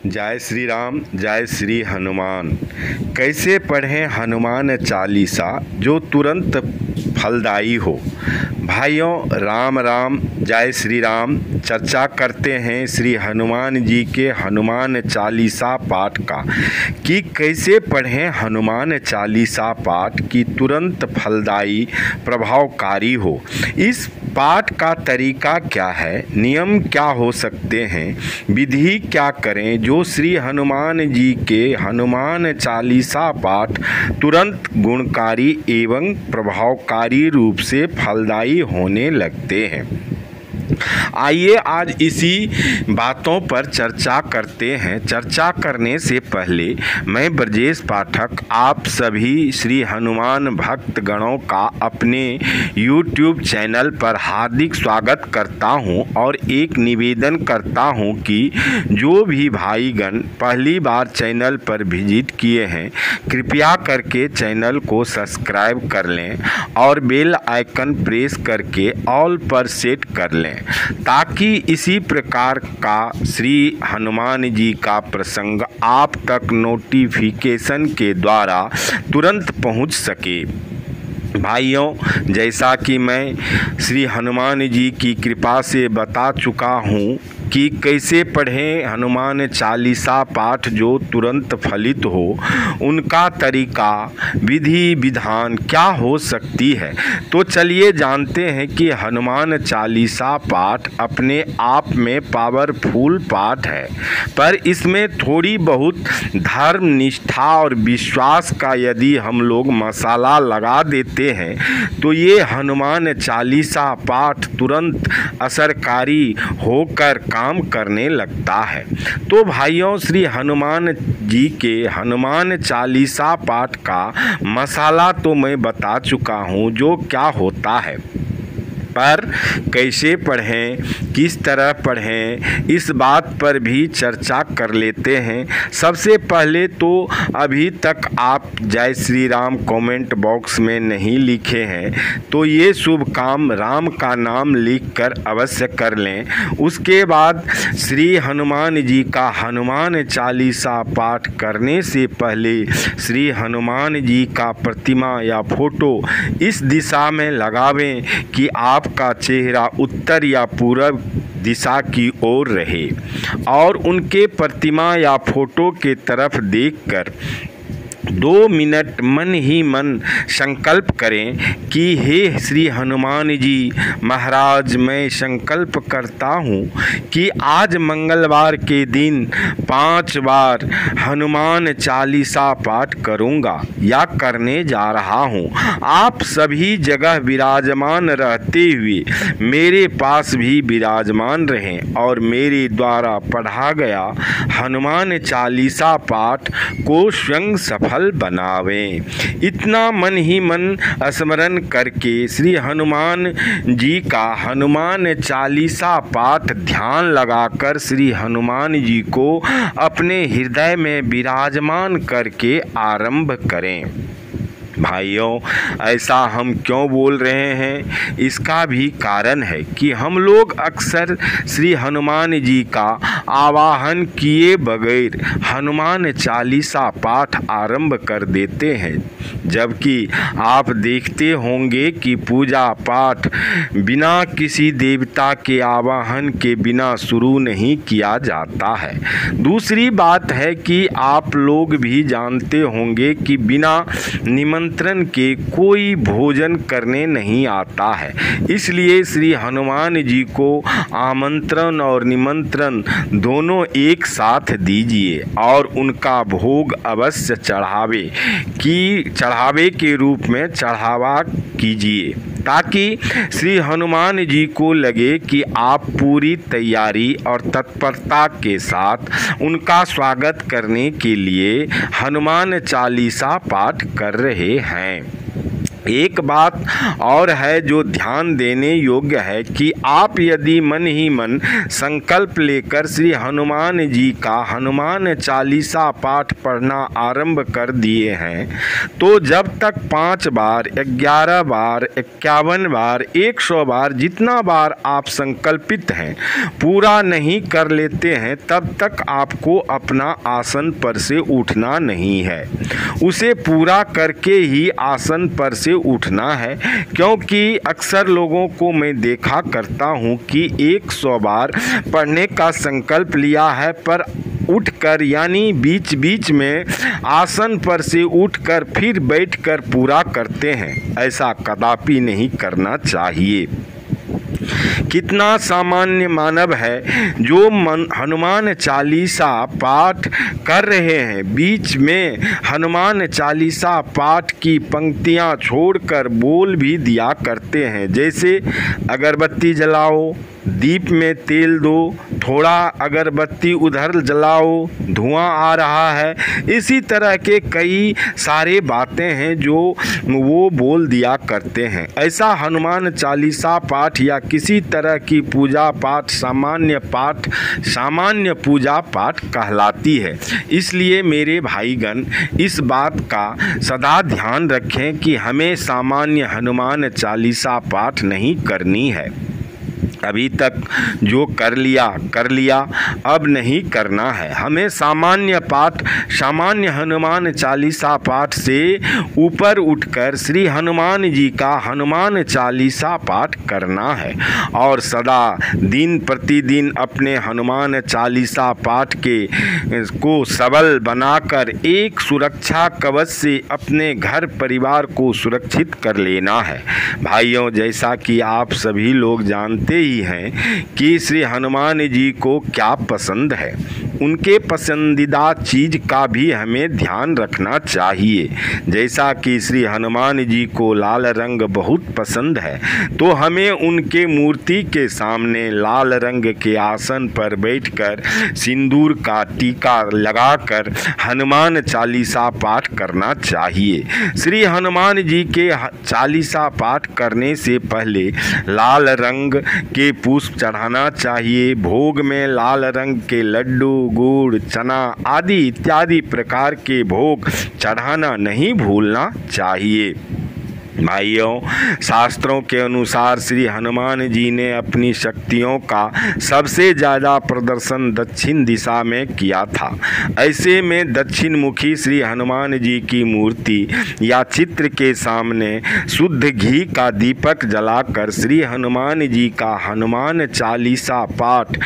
जय श्री राम, जय श्री हनुमान। कैसे पढ़ें हनुमान चालीसा जो तुरंत फलदायी हो। भाइयों, राम राम, जय श्री राम। चर्चा करते हैं श्री हनुमान जी के हनुमान चालीसा पाठ का कि कैसे पढ़ें हनुमान चालीसा पाठ की तुरंत फलदायी प्रभावकारी हो। इस पाठ का तरीका क्या है, नियम क्या हो सकते हैं, विधि क्या करें जो श्री हनुमान जी के हनुमान चालीसा पाठ तुरंत गुणकारी एवं प्रभावकारी रूप से फलदायी होने लगते हैं। आइए आज इसी बातों पर चर्चा करते हैं। चर्चा करने से पहले मैं ब्रजेश पाठक आप सभी श्री हनुमान भक्त गणों का अपने YouTube चैनल पर हार्दिक स्वागत करता हूं और एक निवेदन करता हूं कि जो भी भाईगण पहली बार चैनल पर विजिट किए हैं कृपया करके चैनल को सब्सक्राइब कर लें और बेल आइकन प्रेस करके ऑल पर सेट कर लें ताकि इसी प्रकार का श्री हनुमान जी का प्रसंग आप तक नोटिफिकेशन के द्वारा तुरंत पहुंच सके। भाइयों, जैसा कि मैं श्री हनुमान जी की कृपा से बता चुका हूँ कि कैसे पढ़ें हनुमान चालीसा पाठ जो तुरंत फलित हो, उनका तरीका विधि विधान क्या हो सकती है, तो चलिए जानते हैं कि हनुमान चालीसा पाठ अपने आप में पावरफुल पाठ है, पर इसमें थोड़ी बहुत धर्म निष्ठा और विश्वास का यदि हम लोग मसाला लगा देते हैं तो ये हनुमान चालीसा पाठ तुरंत असरकारी होकर काम करने लगता है। तो भाइयों, श्री हनुमान जी के हनुमान चालीसा पाठ का मसाला तो मैं बता चुका हूँ जो क्या होता है, पर कैसे पढ़ें, किस तरह पढ़ें, इस बात पर भी चर्चा कर लेते हैं। सबसे पहले तो अभी तक आप जय श्री राम कमेंट बॉक्स में नहीं लिखे हैं तो ये शुभ काम राम का नाम लिखकर अवश्य कर लें। उसके बाद श्री हनुमान जी का हनुमान चालीसा पाठ करने से पहले श्री हनुमान जी का प्रतिमा या फोटो इस दिशा में लगावें कि आपका चेहरा उत्तर या पूरब दिशा की ओर रहे और उनके प्रतिमा या फोटो के तरफ देखकर 2 मिनट मन ही मन संकल्प करें कि हे श्री हनुमान जी महाराज, मैं संकल्प करता हूँ कि आज मंगलवार के दिन 5 बार हनुमान चालीसा पाठ करूँगा या करने जा रहा हूँ। आप सभी जगह विराजमान रहते हुए मेरे पास भी विराजमान रहें और मेरे द्वारा पढ़ा गया हनुमान चालीसा पाठ को स्वयं सफल बनावें। इतना मन ही मन स्मरण करके श्री हनुमान जी का हनुमान चालीसा पाठ ध्यान लगाकर श्री हनुमान जी को अपने हृदय में विराजमान करके आरंभ करें। भाइयों, ऐसा हम क्यों बोल रहे हैं, इसका भी कारण है कि हम लोग अक्सर श्री हनुमान जी का आवाहन किए बगैर हनुमान चालीसा पाठ आरंभ कर देते हैं, जबकि आप देखते होंगे कि पूजा पाठ बिना किसी देवता के आवाहन के बिना शुरू नहीं किया जाता है। दूसरी बात है कि आप लोग भी जानते होंगे कि बिना निमंत्रण के कोई भोजन करने नहीं आता है। इसलिए श्री हनुमान जी को आमंत्रण और निमंत्रण दोनों एक साथ दीजिए और उनका भोग अवश्य चढ़ावे के रूप में चढ़ावा कीजिए ताकि श्री हनुमान जी को लगे कि आप पूरी तैयारी और तत्परता के साथ उनका स्वागत करने के लिए हनुमान चालीसा पाठ कर रहे हैं। एक बात और है जो ध्यान देने योग्य है कि आप यदि मन ही मन संकल्प लेकर श्री हनुमान जी का हनुमान चालीसा पाठ पढ़ना आरंभ कर दिए हैं तो जब तक 5 बार, 11 बार, 51 बार, 100 बार, जितना बार आप संकल्पित हैं पूरा नहीं कर लेते हैं तब तक आपको अपना आसन पर से उठना नहीं है। उसे पूरा करके ही आसन पर से उठना है, क्योंकि अक्सर लोगों को मैं देखा करता हूँ कि 100 बार पढ़ने का संकल्प लिया है पर उठकर यानी बीच बीच में आसन पर से उठकर फिर बैठकर पूरा करते हैं। ऐसा कदापि नहीं करना चाहिए। कितना सामान्य मानव है जो हनुमान चालीसा पाठ कर रहे हैं, बीच में हनुमान चालीसा पाठ की पंक्तियां छोड़कर बोल भी दिया करते हैं, जैसे अगरबत्ती जलाओ, दीप में तेल दो, थोड़ा अगरबत्ती उधर जलाओ, धुआं आ रहा है। इसी तरह के कई सारे बातें हैं जो वो बोल दिया करते हैं। ऐसा हनुमान चालीसा पाठ या किसी तरह की पूजा पाठ सामान्य पूजा पाठ कहलाती है। इसलिए मेरे भाईगण इस बात का सदा ध्यान रखें कि हमें सामान्य हनुमान चालीसा पाठ नहीं करनी है। अभी तक जो कर लिया, अब नहीं करना है। हमें सामान्य हनुमान चालीसा पाठ से ऊपर उठकर श्री हनुमान जी का हनुमान चालीसा पाठ करना है और सदा दिन प्रतिदिन अपने हनुमान चालीसा पाठ को सबल बनाकर एक सुरक्षा कवच से अपने घर परिवार को सुरक्षित कर लेना है। भाइयों, जैसा कि आप सभी लोग जानते ही हैं कि श्री हनुमान जी को क्या पसंद है, उनके पसंदीदा चीज का भी हमें ध्यान रखना चाहिए। जैसा कि श्री हनुमान जी को लाल रंग बहुत पसंद है तो हमें उनके मूर्ति के सामने लाल रंग के आसन पर बैठकर सिंदूर का टीका लगाकर हनुमान चालीसा पाठ करना चाहिए। श्री हनुमान जी के चालीसा पाठ करने से पहले लाल रंग के पुष्प चढ़ाना चाहिए। भोग में लाल रंग के लड्डू, गुड़, चना आदि इत्यादि प्रकार के भोग चढ़ाना नहीं भूलना चाहिए। भाइयों, शास्त्रों के अनुसार श्री हनुमान जी ने अपनी शक्तियों का सबसे ज़्यादा प्रदर्शन दक्षिण दिशा में किया था। ऐसे में दक्षिण मुखी श्री हनुमान जी की मूर्ति या चित्र के सामने शुद्ध घी का दीपक जलाकर श्री हनुमान जी का हनुमान चालीसा पाठ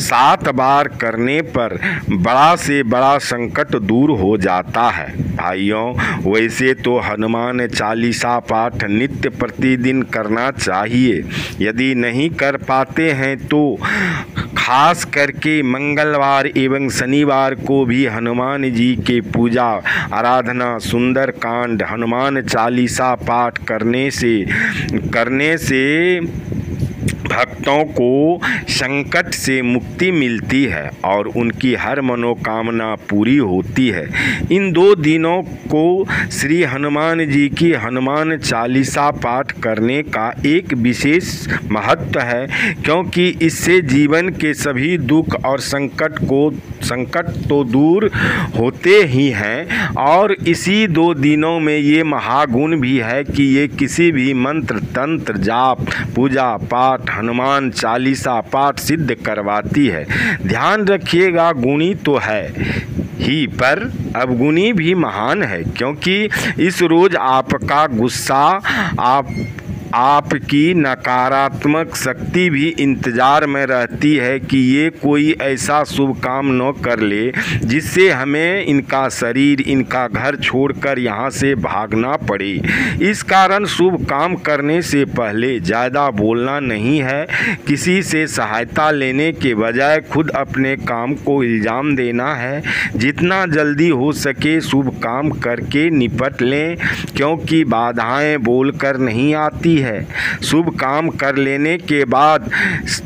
7 बार करने पर बड़ा से बड़ा संकट दूर हो जाता है। भाइयों, वैसे तो हनुमान चालीसा पाठ नित्य प्रतिदिन करना चाहिए। यदि नहीं कर पाते हैं तो खास करके मंगलवार एवं शनिवार को भी हनुमान जी के पूजा आराधना, सुंदर कांड, हनुमान चालीसा पाठ करने से भक्तों को संकट से मुक्ति मिलती है और उनकी हर मनोकामना पूरी होती है। इन 2 दिनों को श्री हनुमान जी की हनुमान चालीसा पाठ करने का एक विशेष महत्व है, क्योंकि इससे जीवन के सभी दुख और संकट तो दूर होते ही हैं और इसी 2 दिनों में ये महागुण भी है कि ये किसी भी मंत्र, तंत्र, जाप, पूजा पाठ, हनुमान चालीसा पाठ सिद्ध करवाती है। ध्यान रखिएगा, गुणी तो है ही पर अवगुणी भी महान है, क्योंकि इस रोज आपका गुस्सा, आपकी नकारात्मक शक्ति भी इंतज़ार में रहती है कि ये कोई ऐसा शुभ काम न कर ले जिससे हमें इनका शरीर, इनका घर छोड़कर यहाँ से भागना पड़े। इस कारण शुभ काम करने से पहले ज़्यादा बोलना नहीं है। किसी से सहायता लेने के बजाय खुद अपने काम को इल्ज़ाम देना है। जितना जल्दी हो सके शुभ काम करके निपट लें, क्योंकि बाधाएं बोलकर नहीं आती है। शुभ काम कर लेने के बाद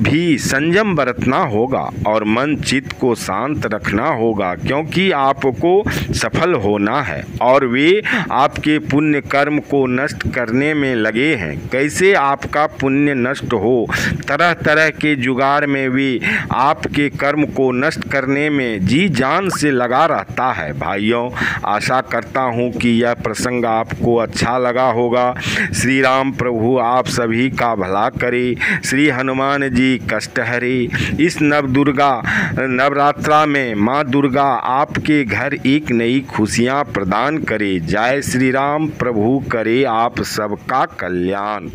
भी संयम बरतना होगा और मन चित्त को शांत रखना होगा, क्योंकि आपको सफल होना है और वे आपके पुण्य कर्म को नष्ट करने में लगे हैं। कैसे आपका पुण्य नष्ट हो, तरह तरह के जुगाड़ में वे आपके कर्म को नष्ट करने में जी जान से लगा रहता है। भाइयों, आशा करता हूँ कि यह प्रसंग आपको अच्छा लगा होगा। श्री राम प्रभु आप सभी का भला करे। श्री हनुमान जी कष्ट हरे। इस नवरात्रा में माँ दुर्गा आपके घर एक नई खुशियाँ प्रदान करे। जय श्री राम प्रभु करे आप सबका कल्याण।